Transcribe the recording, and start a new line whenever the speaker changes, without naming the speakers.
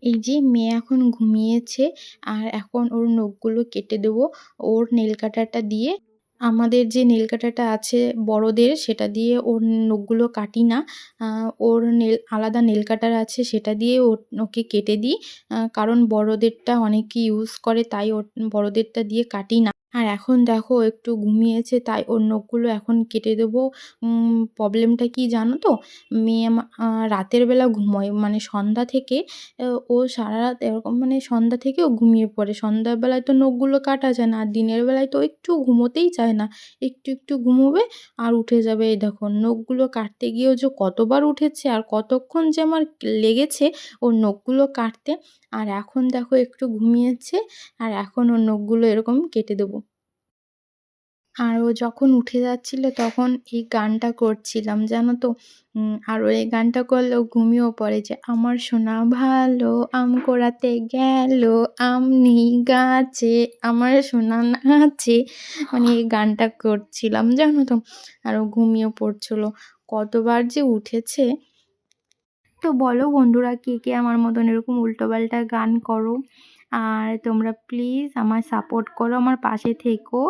এই যে মেয়ে এখন ঘুমিয়েছে আর এখন ওর নখগুলো কেটে দেবো। ওর নেল কাটারটা দিয়ে আমাদের যে নেল কাটারটা আছে বড়দের সেটা দিয়ে ওর নখগুলো কাটি না। ওর আলাদা নেল কাটার আছে সেটা দিয়ে ওকে কেটে দিই। কারণ বড়দেরটা অনেকে ইউজ করে তাই ওর বড়দেরটা দিয়ে কাটি না। আর এখন দেখো ও একটু ঘুমিয়েছে তাই ওর নখগুলো এখন কেটে দেবো। প্রবলেমটা কি জানো তো? মেয়ে রাতের বেলা ঘুমোয় মানে সন্ধ্যা থেকে ও সারারাত এরকম মানে সন্ধ্যা থেকে ও ঘুমিয়ে পড়ে। সন্ধ্যার বেলায় তো নখগুলো কাটা যায় না। আর দিনের বেলায় তো একটু ঘুমোতেই চায় না। একটু ঘুমোবে আর উঠে যাবে। এই দেখো নখগুলো কাটতে গিয়েও যে কতবার উঠেছে আর কতক্ষণ যে আমার লেগেছে ওর নখগুলো কাটতে। আর এখন দেখো একটু ঘুমিয়েছে আর এখন ওর নখগুলো এরকম কেটে দেবো। আর ও যখন উঠে যাচ্ছিল তখন এই গানটা করছিলাম জানো তো? আর ও এই গানটা করলে ও ঘুমিয়েও পড়ে যে, আমার সোনা ভালো আম কুড়াতে গেল, আম নেই গাছে, আমার সোনা নাচে। মানে এই গানটা করছিলাম জানো তো? আর ও ঘুমিয়ে পড়ছিল। কতবার যে উঠেছে। তো বলো বন্ধুরা কে আমার মতন এরকম উল্টোপাল্টা গান করো? আর তোমরা প্লিজ আমায় সাপোর্ট করো, আমার পাশে থেকো।